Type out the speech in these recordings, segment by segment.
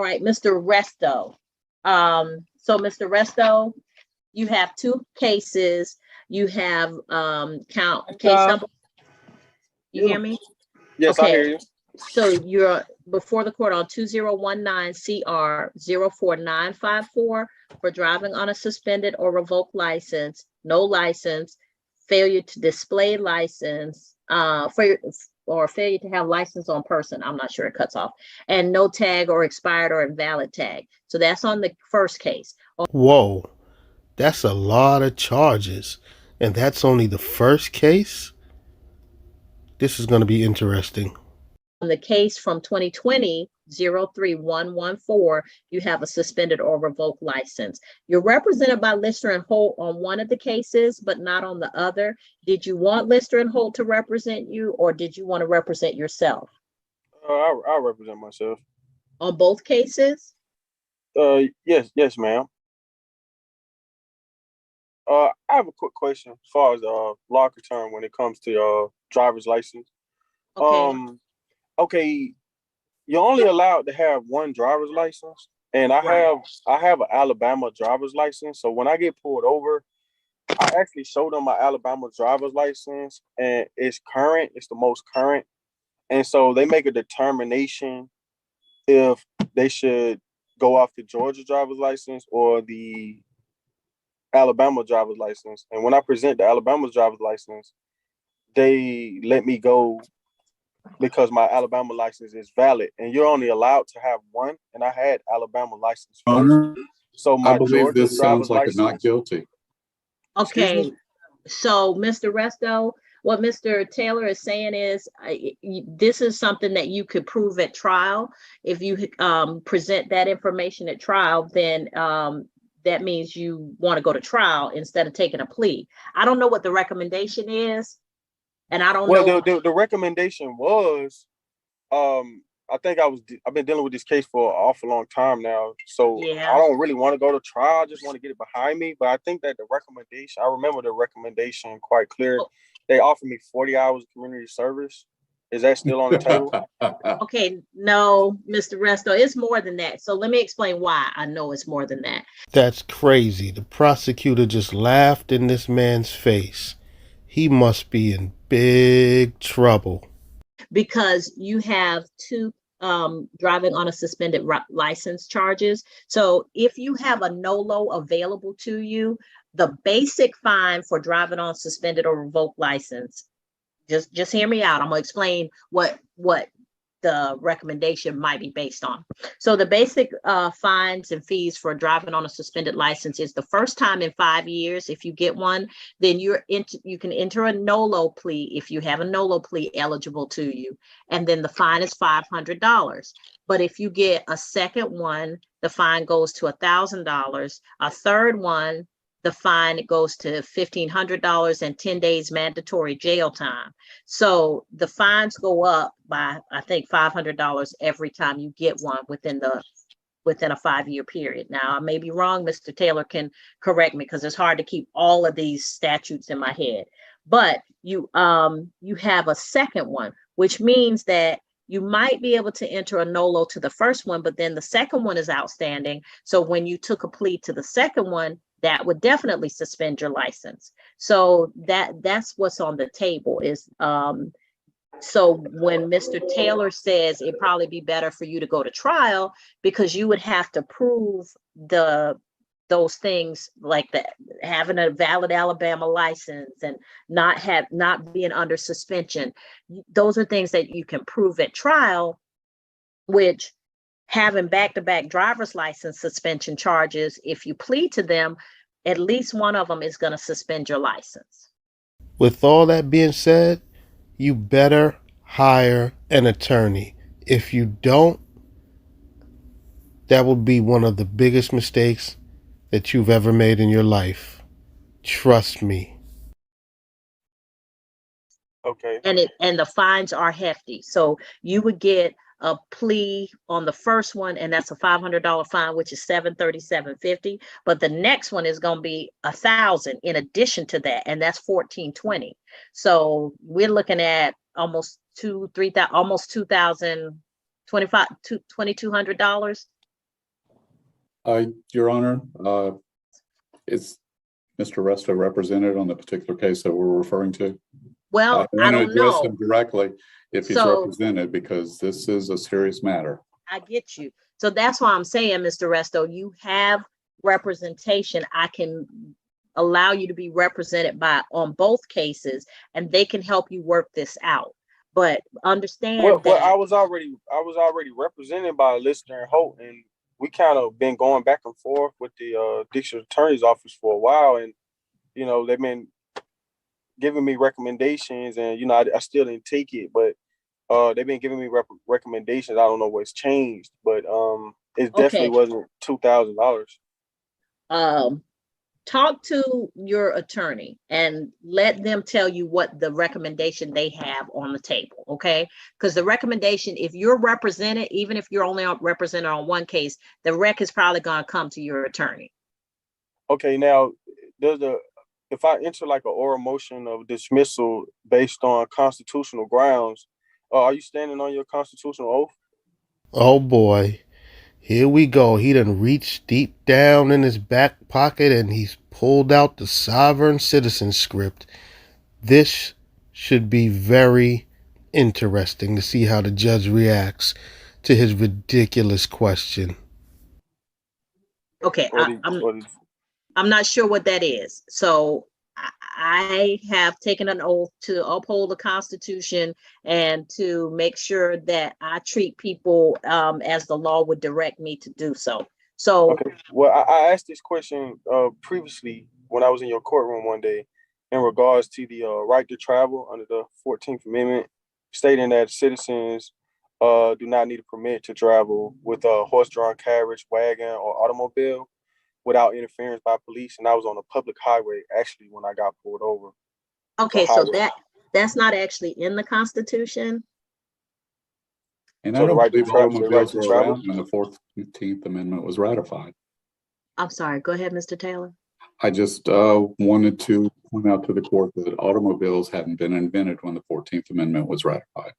All right, Mr. Resto. So Mr. Resto, you have two cases. You have case number. You hear me? Yes, okay. I hear you. So you're before the court on 2019 CR 04954 for driving on a suspended or revoked license, no license, failure to display license, or failure to have license on person. I'm not sure, it cuts off, and no tag or expired or invalid tag. So that's on the first case. Whoa, that's a lot of charges. And that's only the first case? This is going to be interesting. On the case from 2020 03114, you have a suspended or revoked license. You're represented by Lister and Holt on one of the cases, but not on the other. Did you want Lister and Holt to represent you, or did you want to represent yourself? I'll represent myself. On both cases? Yes, ma'am. I have a quick question as far as law term when it comes to driver's license. Okay. Okay, you're only allowed to have one driver's license, and I have an Alabama driver's license. So when I get pulled over, I actually show them my Alabama driver's license, and it's current. It's the most current, and so they make a determination if they should go off the Georgia driver's license or the Alabama driver's license. And when I present the Alabama driver's license, they let me go because my Alabama license is valid, and you're only allowed to have one. And I had Alabama license first, so my I believe Georgia this sounds like license, a not guilty. Okay. So, Mr. Resto, what Mr. Taylor is saying is this is something that you could prove at trial. If you present that information at trial, then that means you want to go to trial instead of taking a plea. I don't know what the recommendation is. And I don't know. The recommendation was, I think I've been dealing with this case for an awful long time now. So Yeah. I don't really want to go to trial. I just want to get it behind me. But I think that I remember the recommendation quite clear. They offered me 40 hours of community service. Is that still on the table? Okay, no, Mr. Resto, it's more than that. So let me explain why I know it's more than that. That's crazy. The prosecutor just laughed in this man's face. He must be in big trouble. Because you have two driving on a suspended license charges. So if you have a NOLO available to you, the basic fine for driving on suspended or revoked license, just hear me out. I'm gonna explain what the recommendation might be based on. So the basic fines and fees for driving on a suspended license is the first time in 5 years. If you get one, then you can enter a NOLO plea if you have a NOLO plea eligible to you, and then the fine is $500. But if you get a second one, the fine goes to $1,000. A third one, the fine goes to $1,500 and 10 days mandatory jail time. So the fines go up by, I think, $500 every time you get one within a 5-year period. Now, I may be wrong. Mr. Taylor can correct me because it's hard to keep all of these statutes in my head. But you have a second one, which means that you might be able to enter a NOLO to the first one, but then the second one is outstanding. So when you took a plea to the second one, that would definitely suspend your license. So that's what's on the table is, so when Mr. Taylor says it'd probably be better for you to go to trial because you would have to prove those things like that, having a valid Alabama license and not being under suspension. Those are things that you can prove at trial, which having back-to-back driver's license suspension charges, if you plead to them, at least one of them is going to suspend your license. With all that being said, you better hire an attorney. If you don't, that will be one of the biggest mistakes that you've ever made in your life. Trust me. Okay. And the fines are hefty. So you would get a plea on the first one, and that's a $500 fine, which is $737.50. But the next one is going to be $1,000 in addition to that, and that's $1,420. So we're looking at almost $2,000, $2,200. Your Honor, is Mr. Resto represented on the particular case that we're referring to? Well, I want to don't address know. him directly if he's So- represented, because this is a serious matter. I get you. So that's why I'm saying, Mr. Resto, you have representation. I can allow you to be represented by on both cases, and they can help you work this out. But understand Well, that I was already represented by Lister and Holt, and we kind of been going back and forth with the district attorney's office for a while, and you know they've been giving me recommendations, and you know I still didn't take it, but they've been giving me recommendations. I don't know what's changed, but it definitely wasn't $2,000. talk to your attorney and let them tell you what the recommendation they have on the table, okay? Because the recommendation, if you're represented, even if you're only represented on one case, the rec is probably going to come to your attorney. Okay, now if I enter like an oral motion of dismissal based on constitutional grounds, are you standing on your constitutional oath? Oh boy. Here we go. He done reached deep down in his back pocket and he's pulled out the sovereign citizen script. This should be very interesting to see how the judge reacts to his ridiculous question. Okay, I'm not sure what that is. So I have taken an oath to uphold the Constitution and to make sure that I treat people as the law would direct me to do so. So, okay. Well, I asked this question previously when I was in your courtroom one day in regards to the right to travel under the 14th Amendment, stating that citizens do not need a permit to travel with a horse-drawn carriage, wagon, or automobile without interference by police. And I was on a public highway actually when I got pulled over. Okay, so that's not actually in the Constitution. And So I don't the right to believe travel, automobiles were around when the 14th Amendment was ratified. I'm sorry, go ahead, Mr. Taylor. I just wanted to point out to the court that automobiles hadn't been invented when the 14th Amendment was ratified.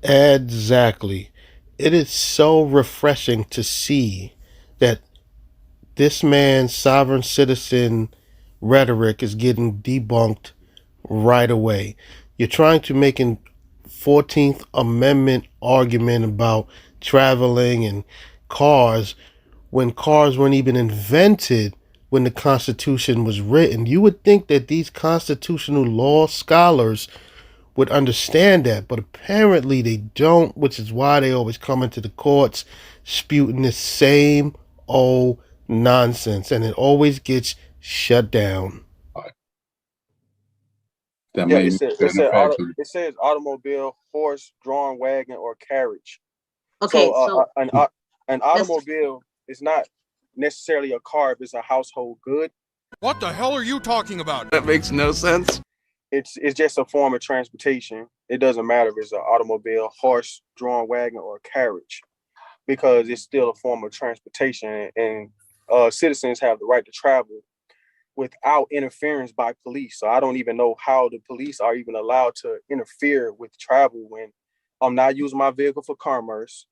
Exactly. It is so refreshing to see that this man's sovereign citizen rhetoric is getting debunked right away. You're trying to make an 14th Amendment argument about traveling and cars when cars weren't even invented when the Constitution was written. You would think that these constitutional law scholars would understand that, but apparently they don't, which is why they always come into the courts spewing the same old nonsense, and it always gets shut down. It says automobile, horse, drawn wagon, or carriage. Okay, so an automobile is not necessarily a car if it's a household good. What the hell are you talking about? That makes no sense. It's just a form of transportation. It doesn't matter if it's an automobile, horse, drawn wagon, or carriage, because it's still a form of transportation, and citizens have the right to travel without interference by police. So I don't even know how the police are even allowed to interfere with travel when I'm not using my vehicle for commerce.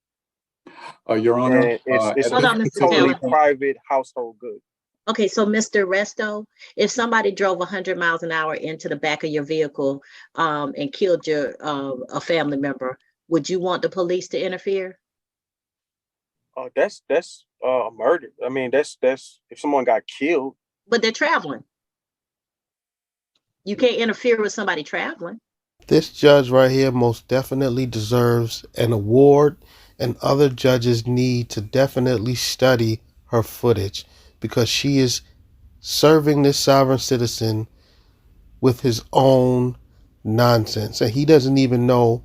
Your Honor, it's a totally private household good. Okay, so Mr. Resto, if somebody drove 100 miles an hour into the back of your vehicle and killed a family member, would you want the police to interfere? That's a murder. I mean, that's if someone got killed. But they're traveling. You can't interfere with somebody traveling. This judge right here most definitely deserves an award, and other judges need to definitely study her footage, because she is serving this sovereign citizen with his own nonsense, and he doesn't even know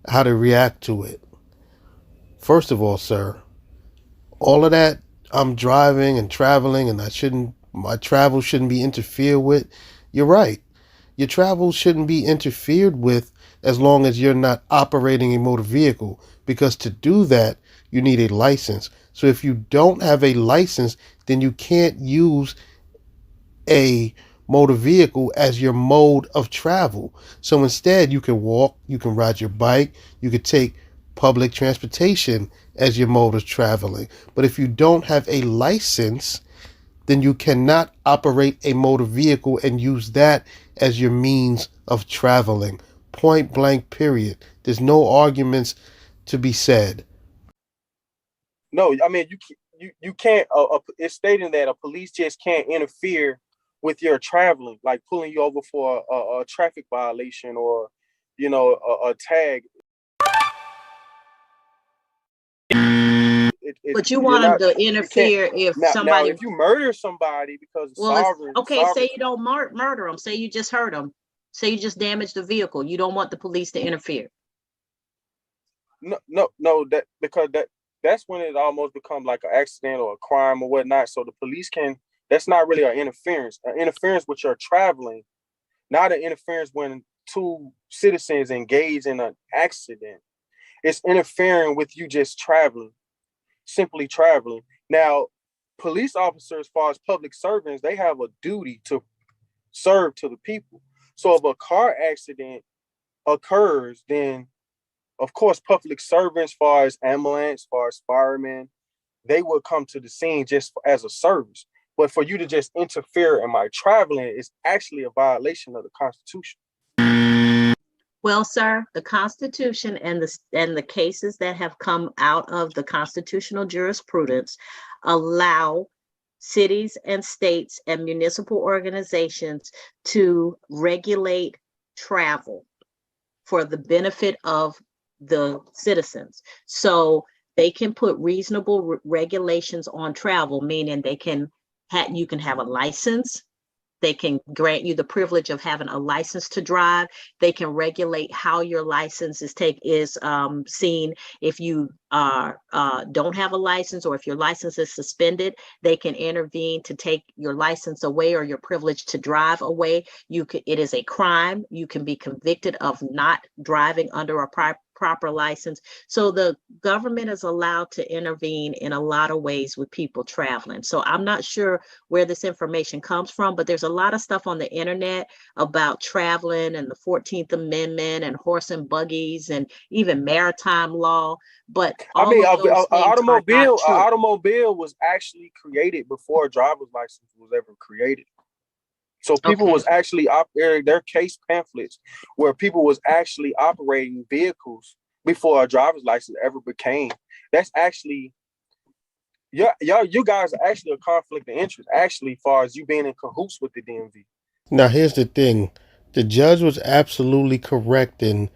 how to react to it. First of all, sir, all of that, I'm driving and traveling and my travel shouldn't be interfered with. You're right. Your travel shouldn't be interfered with as long as you're not operating a motor vehicle, because to do that, you need a license. So if you don't have a license, then you can't use a motor vehicle as your mode of travel. So instead, you can walk, you can ride your bike, you could take public transportation as your mode of traveling. But if you don't have a license, then you cannot operate a motor vehicle and use that as your means of traveling. Point blank, period. There's no arguments to be said. No, I mean you can't. It's stating that a police just can't interfere with your traveling, like pulling you over for a traffic violation or, a tag. But you You're want them not. to You can't. interfere if Now, somebody. if you murder somebody because of Well, it's sovereign, okay. Say you don't murder them. Say you just hurt them. Say you just damaged the vehicle. You don't want the police to interfere. no, that's when it almost becomes like an accident or a crime or whatnot. So the police can. That's not really an interference. An interference with your traveling, not an interference when two citizens engage in an accident. It's interfering with you just traveling, simply traveling. Now, police officers, as far as public servants, they have a duty to serve to the people. So if a car accident occurs, then of course public servants, as far as ambulance, as far as firemen, they will come to the scene just as a service. But for you to just interfere in my traveling is actually a violation of the Constitution. Well, sir, the Constitution and the cases that have come out of the constitutional jurisprudence allow cities and states and municipal organizations to regulate travel for the benefit of the citizens. So they can put reasonable regulations on travel, meaning you can have a license. They can grant you the privilege of having a license to drive. They can regulate how your license is seen. If you don't have a license, or if your license is suspended, they can intervene to take your license away or your privilege to drive away. It is a crime. You can be convicted of not driving under a proper license. So the government is allowed to intervene in a lot of ways with people traveling. So I'm not sure where this information comes from, but there's a lot of stuff on the internet about traveling and the 14th Amendment and horse and buggies and even maritime law. But I mean, an automobile was actually created before a driver's license was ever created. So people was actually operating their case pamphlets where people was actually operating vehicles before a driver's license ever became. That's actually, you guys are actually a conflict of interest, actually, as far as you being in cahoots with the DMV. Now, here's the thing. The judge was absolutely correct in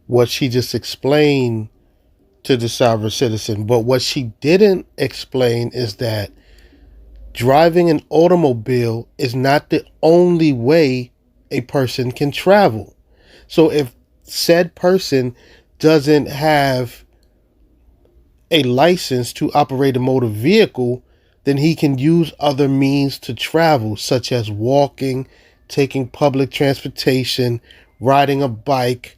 what she just explained to the sovereign citizen. But what she didn't explain is that driving an automobile is not the only way a person can travel. So if said person doesn't have a license to operate a motor vehicle, then he can use other means to travel, such as walking, taking public transportation, riding a bike,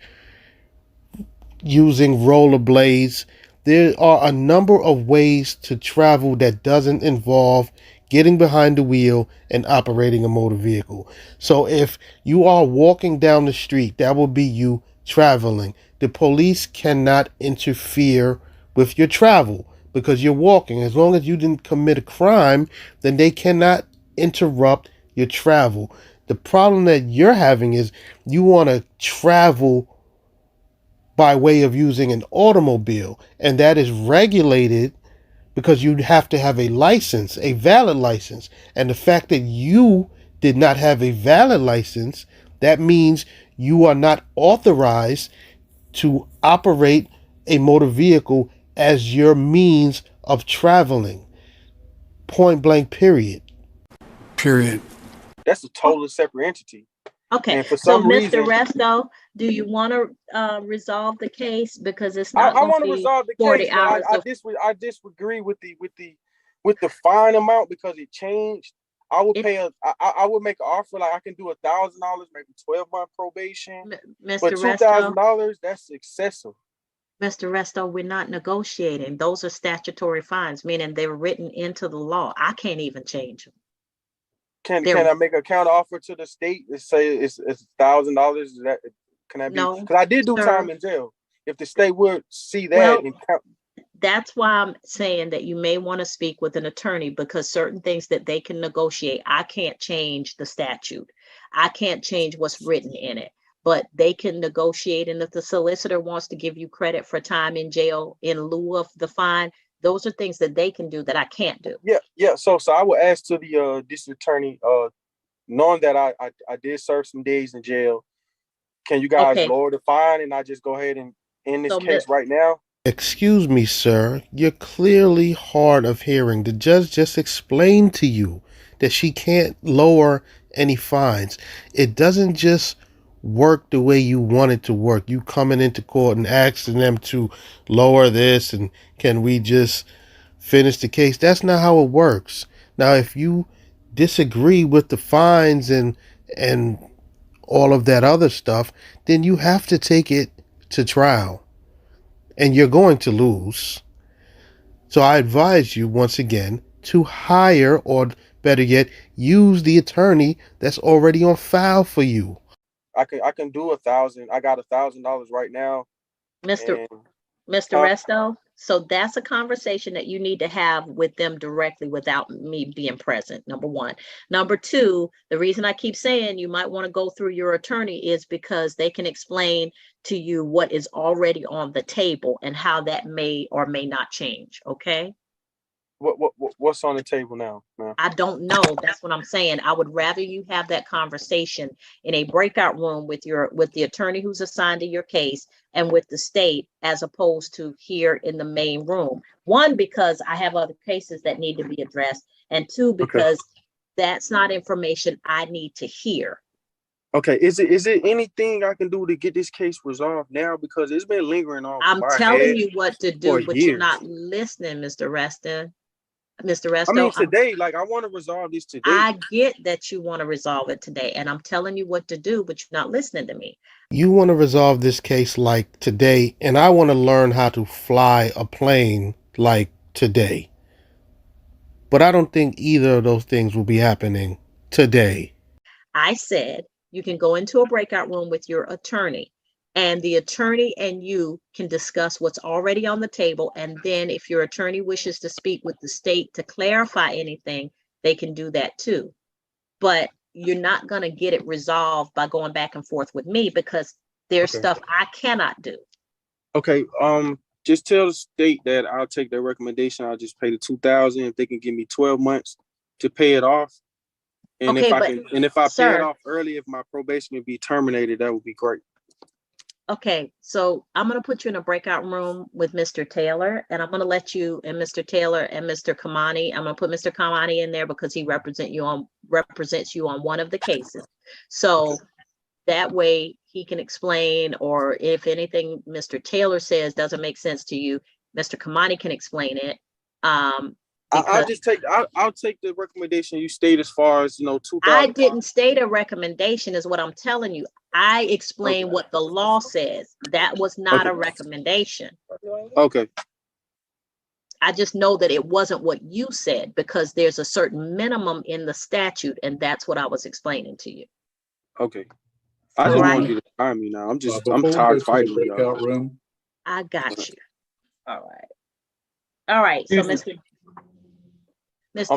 using rollerblades. There are a number of ways to travel that doesn't involve getting behind the wheel and operating a motor vehicle. So if you are walking down the street, that will be you traveling. The police cannot interfere with your travel because you're walking. As long as you didn't commit a crime, then they cannot interrupt your travel. The problem that you're having is you want to travel by way of using an automobile, and that is regulated because you have to have a license, a valid license. And the fact that you did not have a valid license, that means you are not authorized to operate a motor vehicle as your means of traveling. Point blank, period. Period. That's a totally separate entity. Okay, and for so some reason, Mr. Resto, do you want to resolve the case, because it's I not going want to to be resolve the 40 case, but hours I disagree with the fine amount because it changed. I would I would make an offer like I can do $1,000, maybe 12-month probation. Mr. But Resto, $2,000, that's excessive. Mr. Resto, we're not negotiating. Those are statutory fines, meaning they're written into the law. I can't even change them. Can I make a counter offer to the state and say it's $1,000? Is that, can I be? No, Because I did do sir. time in jail. if the state would see that Well, and count. that's why I'm saying that you may want to speak with an attorney, because certain things that they can negotiate, I can't change the statute. I can't change what's written in it, but they can negotiate. And if the solicitor wants to give you credit for time in jail in lieu of the fine, those are things that they can do that I can't do. Yeah. So I would ask to the district attorney, knowing that I did serve some days in jail, can you guys Okay. lower the fine and I just go ahead and end this So, case right now? Excuse me, sir. You're clearly hard of hearing. The judge just explained to you that she can't lower any fines. It doesn't just work the way you want it to work. You coming into court and asking them to lower this and can we just finish the case? That's not how it works. Now, if you disagree with the fines and all of that other stuff, then you have to take it to trial. And you're going to lose. So I advise you once again to hire, or better yet, use the attorney that's already on file for you. I can do 1,000. I got $1,000 right now. Mr. And Mr. Resto, so that's a conversation that you need to have with them directly without me being present, number one. Number two, the reason I keep saying you might want to go through your attorney is because they can explain to you what is already on the table and how that may or may not change, okay? what's on the table now, man? I don't know. That's what I'm saying. I would rather you have that conversation in a breakout room with the attorney who's assigned to your case and with the state, as opposed to here in the main room. One, because I have other cases that need to be addressed, and two, because that's not information I need to hear. Okay, is it anything I can do to get this case resolved now? Because it's been lingering on. I'm telling you what to do, but you're years. not listening, Mr. Reston. Mr. I mean, Resto, today, like, I want to resolve this today. I get that you want to resolve it today, and I'm telling you what to do, but you're not listening to me. You want to resolve this case like today, and I want to learn how to fly a plane like today. But I don't think either of those things will be happening today. I said you can go into a breakout room with your attorney, and the attorney and you can discuss what's already on the table. And then if your attorney wishes to speak with the state to clarify anything, they can do that too. But you're not going to get it resolved by going back and forth with me, because there's stuff I cannot do. Okay, just tell the state that I'll take their recommendation. I'll just pay the $2,000 if they can give me 12 months to pay it off. And Okay, if I sir, pay it off early, if my probation can be terminated, that would be great. okay, so I'm going to put you in a breakout room with Mr. Taylor, and I'm going to let you and Mr. Taylor and Mr. Kamani. I'm going to put Mr. Kamani in there because he represents you on one of the cases. So that way he can explain, or if anything Mr. Taylor says doesn't make sense to you, Mr. Kamani can explain it. I'll take the recommendation you state as far as, $2,000. I didn't state a recommendation is what I'm telling you. I explained what the law says. That was not a recommendation. Okay. I just know that it wasn't what you said, because there's a certain minimum in the statute, and that's what I was explaining to you. Okay. I just want you to time me now. I'm tired of fighting. Breakout room. I got you. All right. So Mr.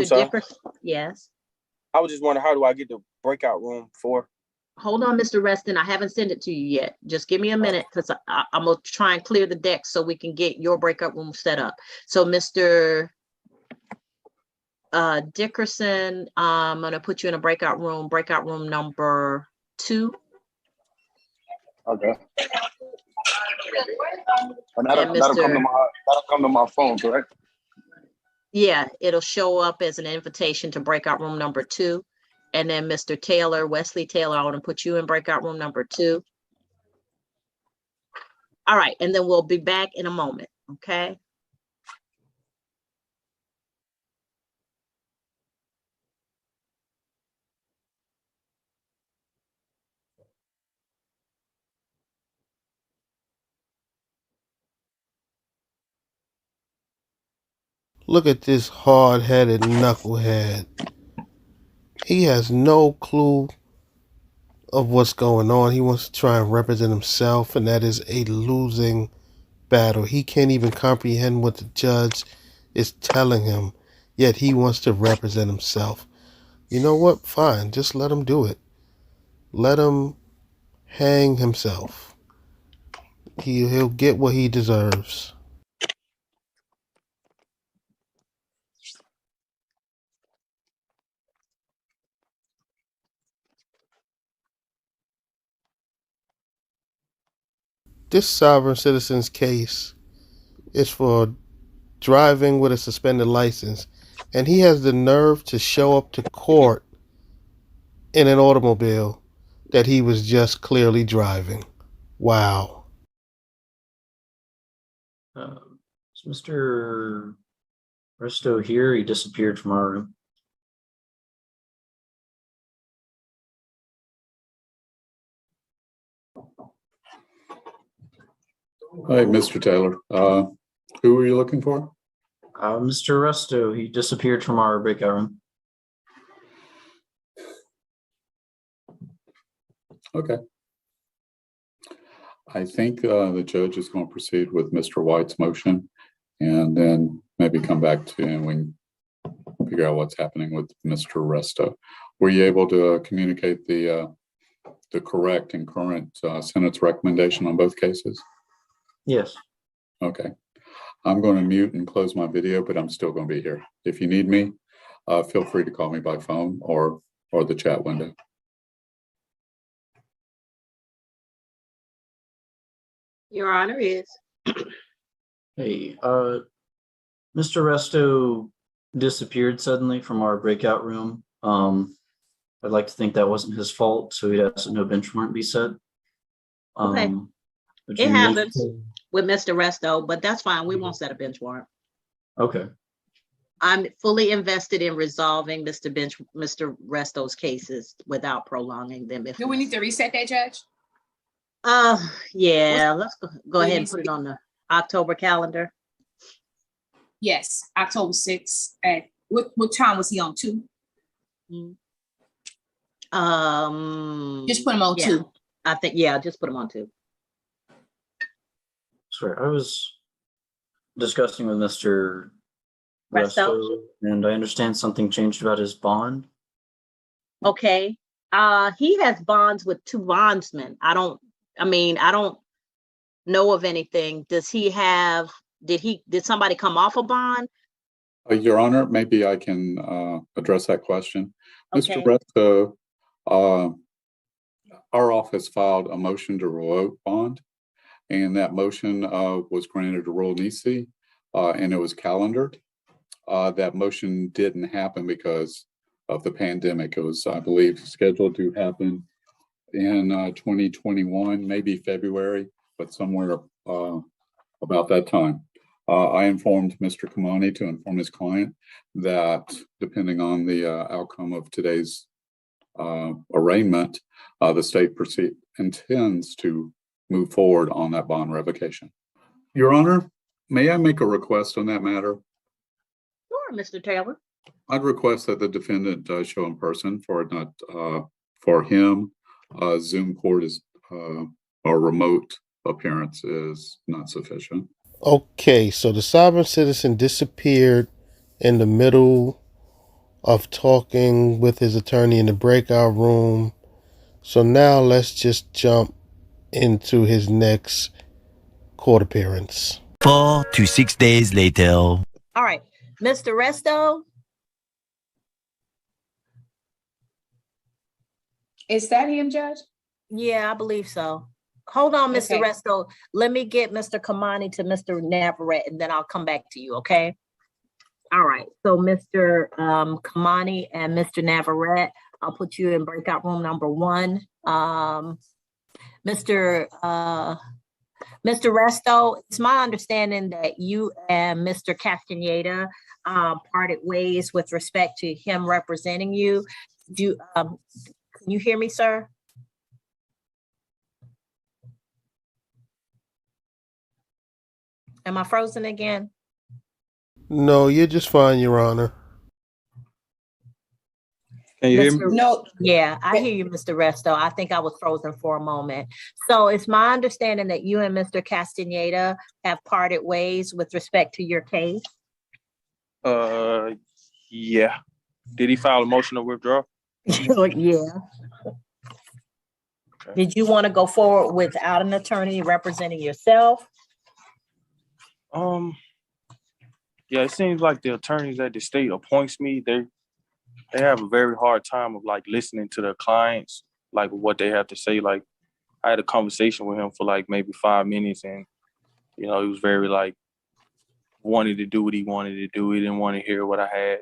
Dickerson, yes. I was just wondering, how do I get the breakout room for? Hold on, Mr. Reston. I haven't sent it to you yet. Just give me a minute, because I'm going to try and clear the deck so we can get your breakout room set up. So Mr. Dickerson, I'm going to put you in a breakout room number 2. Okay. And that'll come to my phone, correct? Yeah, it'll show up as an invitation to breakout room number 2. And then Mr. Taylor, Wesley Taylor, I want to put you in breakout room number 2. All right, and then we'll be back in a moment, okay? Look at this hard-headed knucklehead. He has no clue of what's going on. He wants to try and represent himself, and that is a losing battle. He can't even comprehend what the judge is telling him, yet he wants to represent himself. You know what? Fine, just let him do it. Let him hang himself. He'll get what he deserves. This sovereign citizen's case is for driving with a suspended license, and he has the nerve to show up to court in an automobile that he was just clearly driving. Wow. Is Mr. Resto here? He disappeared from our room. Hi, Mr. Taylor. Who are you looking for? Mr. Resto, he disappeared from our breakout room. Okay. I think the judge is going to proceed with Mr. White's motion and then maybe come back to and we can figure out what's happening with Mr. Resto. Were you able to communicate the correct and current sentence recommendation on both cases? Yes. Okay. I'm going to mute and close my video, but I'm still going to be here. If you need me, feel free to call me by phone or the chat window. Your Honor is. Hey, Mr. Resto disappeared suddenly from our breakout room. I'd like to think that wasn't his fault, so he has no bench warrant be set. Okay. It happens with Mr. Resto, but that's fine. We won't set a bench warrant. Okay. I'm fully invested in resolving Mr. Resto's cases without prolonging them. Do we need to reset that, Judge? Yeah, let's go ahead and put it on the October calendar. Yes, October 6th. At what time was he on? 2? Just put him on 2. I think, yeah, just put him on 2. Sorry, I was discussing with Mr. Resto, and I understand something changed about his bond. Okay. He has bonds with 2 bondsmen. I don't know of anything. Did somebody come off a bond? Your Honor, maybe I can address that question. Okay. Mr. Resto, our office filed a motion to revoke bond, and that motion was granted a rule nisi, and it was calendared. That motion didn't happen because of the pandemic. It was, I believe, scheduled to happen in 2021, maybe February, but somewhere about that time. I informed Mr. Kamani to inform his client that depending on the outcome of today's arraignment, the state intends to move forward on that bond revocation. Your Honor, may I make a request on that matter? Sure, Mr. Taylor. I'd request that the defendant does show in person for him. Zoom court is or remote appearance is not sufficient. Okay, so the sovereign citizen disappeared in the middle of talking with his attorney in the breakout room. So now let's just jump into his next court appearance. 4 to 6 days later. All right, Mr. Resto. Is that him, Judge? Yeah, I believe so. Hold on, Mr. Okay. Resto. Let me get Mr. Kamani to Mr. Navarrete, and then I'll come back to you, okay? All right, so Mr. Kamani and Mr. Navarrete, I'll put you in breakout room number 1. Mr. Resto, it's my understanding that you and Mr. Castaneda parted ways with respect to him representing you. Can you hear me, sir? Am I frozen again? No, you're just fine, Your Honor. Can you hear me? No, Yeah, I hear you, Mr. Resto. I think I was frozen for a moment. So it's my understanding that you and Mr. Castaneda have parted ways with respect to your case. Yeah. Did he file a motion to withdraw? Yeah. Okay. Did you want to go forward without an attorney representing yourself? Yeah, it seems like the attorneys at the state appoints me. They have a very hard time of like listening to their clients, like what they have to say. Like I had a conversation with him for like maybe 5 minutes, and he was very like wanted to do what he wanted to do. He didn't want to hear what I had.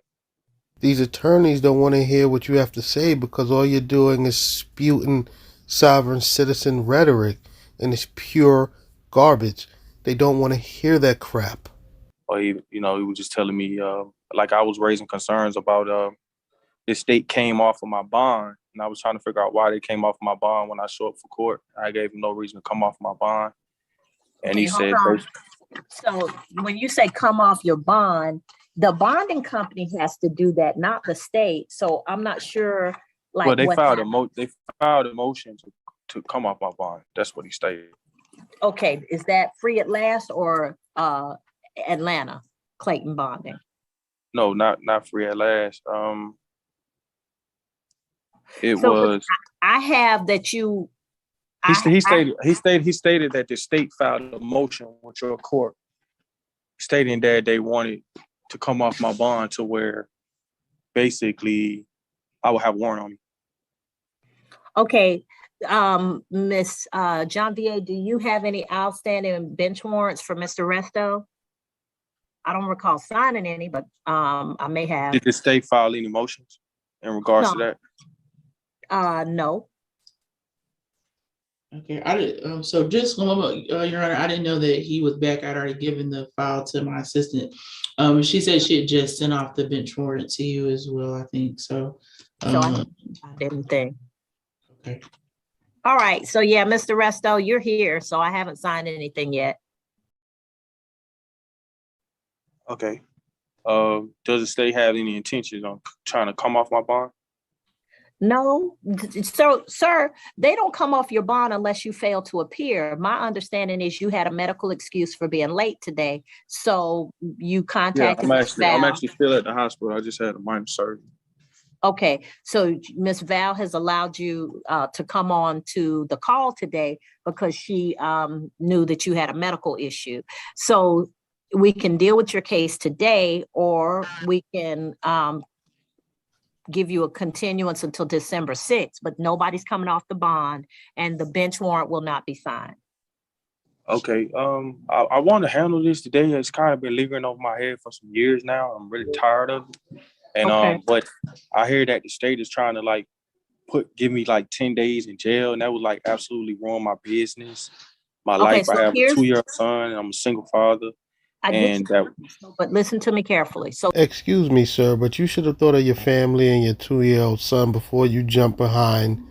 These attorneys don't want to hear what you have to say because all you're doing is spewing sovereign citizen rhetoric, and it's pure garbage. They don't want to hear that crap. Or he was just telling me like I was raising concerns about the state came off of my bond, and I was trying to figure out why they came off of my bond when I show up for court. I gave him no reason to come off my bond, and he said, so when you say come off your bond, the bonding company has to do that, not the state. So I'm not sure. Like, well, they filed a motion to come off my bond. That's what he stated. Okay, is that Free at Last or Atlanta Clayton bonding? No, not Free at Last. It So was. I have that you. He stated that the state filed a motion with your court, stating that they wanted to come off my bond to where, basically, I would have warrant on me. Okay, Miss John VA, do you have any outstanding bench warrants for Mr. Resto? I don't recall signing any, but I may have. Did the state file any motions in regards to that? No. Okay, I did. So just one moment, Your Honor, I didn't know that he was back. I'd already given the file to my assistant. She said she had just sent off the bench warrant to you as well, I think. So I didn't think. Okay. All right. So yeah, Mr. Resto, you're here. So I haven't signed anything yet. Okay. Does the state have any intentions on trying to come off my bond? No, so sir, they don't come off your bond unless you fail to appear. My understanding is you had a medical excuse for being late today, so you contacted. Yeah, I'm actually still at the hospital. I just had a minor surgery. Okay, so Miss Val has allowed you to come on to the call today because she knew that you had a medical issue. So we can deal with your case today, or we can give you a continuance until December 6th, but nobody's coming off the bond and the bench warrant will not be signed. Okay. I want to handle this today. It's kind of been lingering over my head for some years now. I'm really tired of it. And but I hear that the state is trying to like give me like 10 days in jail, and that would like absolutely ruin my business, my life. So I have a 2-year-old son, and I'm a single father. But listen to me carefully. So, excuse me, sir, but you should have thought of your family and your 2-year-old son before you jump behind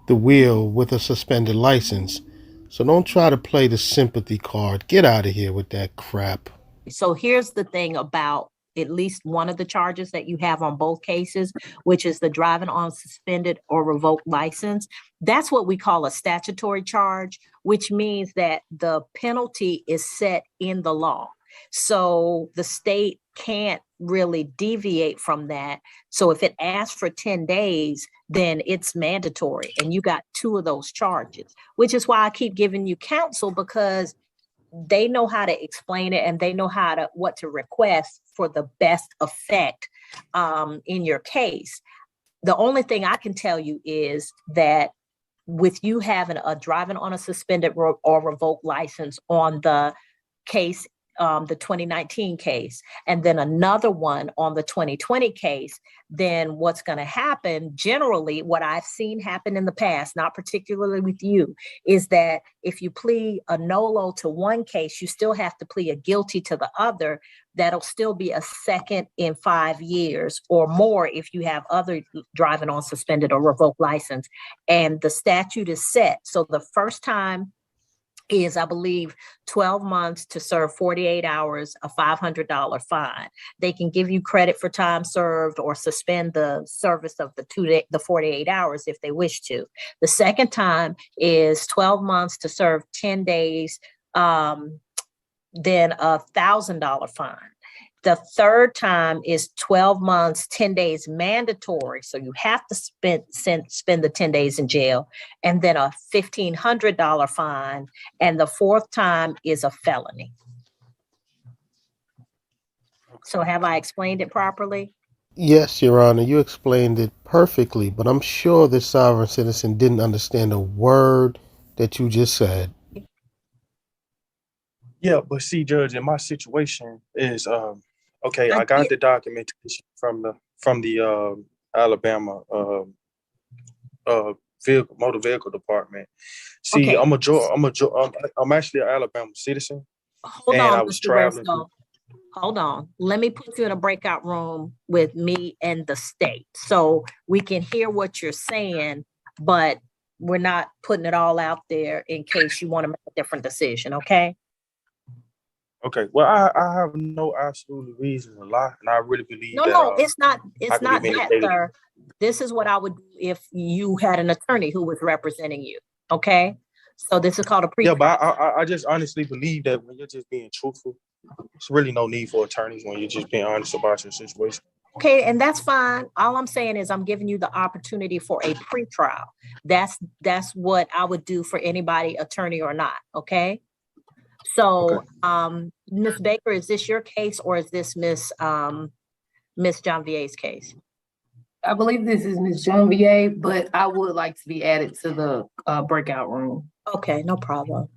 the wheel with a suspended license. So don't try to play the sympathy card. Get out of here with that crap. So here's the thing about at least one of the charges that you have on both cases, which is the driving on suspended or revoked license. That's what we call a statutory charge, which means that the penalty is set in the law. So the state can't really deviate from that. So if it asks for 10 days, then it's mandatory. And you got 2 of those charges, which is why I keep giving you counsel, because they know how to explain it and they know what to request for the best effect in your case. The only thing I can tell you is that with you having a driving on a suspended or revoked license on the case, the 2019 case, and then another one on the 2020 case, then what's going to happen, generally, what I've seen happen in the past, not particularly with you, is that if you plead a nolo to one case, you still have to plead a guilty to the other. That'll still be a second in 5 years or more if you have other driving on suspended or revoked license. And the statute is set. So the first time is, I believe, 12 months to serve 48 hours, a $500 fine. They can give you credit for time served or suspend the service of the 48 hours if they wish to. The second time is 12 months to serve 10 days, then a $1,000 fine. The third time is 12 months, 10 days mandatory. So you have to spend the 10 days in jail, and then a $1,500 fine. And the fourth time is a felony. So have I explained it properly? Yes, Your Honor, you explained it perfectly, but I'm sure the sovereign citizen didn't understand a word that you just said. Yeah, but see, Judge, in my situation is okay. I got the documentation from the Alabama motor vehicle department. See, Okay. I'm actually an Alabama citizen. Hold and on, I was Mr. traveling. Resto. Hold on. Let me put you in a breakout room with me and the state so we can hear what you're saying, but we're not putting it all out there in case you want to make a different decision, okay? Okay. Well, I have no absolute reason to lie, and I really believe that. No, it's not I can that, be vindicated. sir. This is what I would do if you had an attorney who was representing you, okay? So this is called a pre. Yeah, but I just honestly believe that when you're just being truthful, there's really no need for attorneys when you're just being honest about your situation. Okay, and that's fine. All I'm saying is I'm giving you the opportunity for a pretrial. That's what I would do for anybody, attorney or not, okay? So, Okay. Ms. Baker, is this your case or is this Ms. Janvier's case? I believe this is Ms. Janvier, but I would like to be added to the breakout room. Okay, no problem.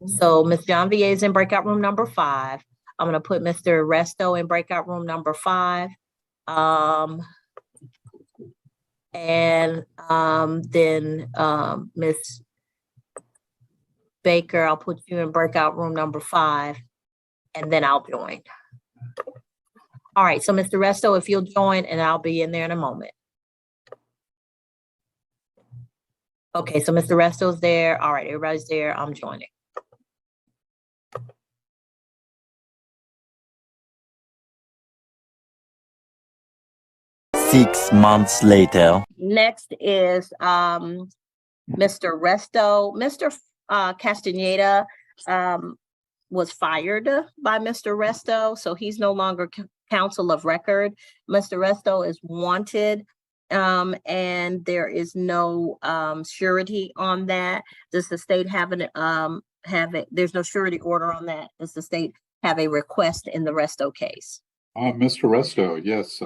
So Ms. Janvier is in breakout room number 5. I'm going to put Mr. Resto in breakout room number 5. Then Ms. Baker, I'll put you in breakout room number 5, and then I'll join. All right, so Mr. Resto, if you'll join, and I'll be in there in a moment. Okay, so Mr. Resto's there. All right, everybody's there. I'm joining. Six months later. Next is Mr. Resto. Mr. Castaneda was fired by Mr. Resto, so he's no longer counsel of record. Mr. Resto is wanted, and there is no surety on that. Does the state have there's no surety order on that? Does the state have a request in the Resto case? Mr. Resto, yes,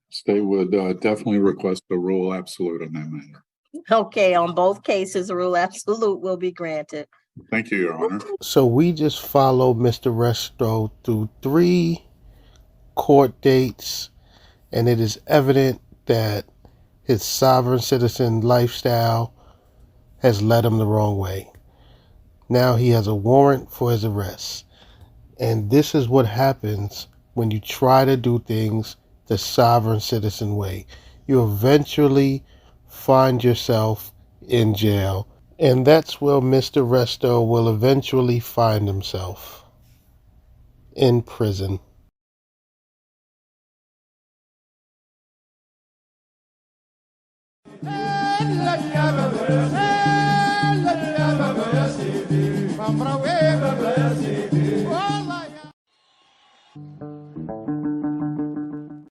state would definitely request a rule absolute on that matter. Okay, on both cases, a rule absolute will be granted. Thank you, Your Honor. So we just followed Mr. Resto through 3 court dates, and it is evident that his sovereign citizen lifestyle has led him the wrong way. Now he has a warrant for his arrest. And this is what happens when you try to do things the sovereign citizen way. You eventually find yourself in jail. And that's where Mr. Resto will eventually find himself, in prison. Hey,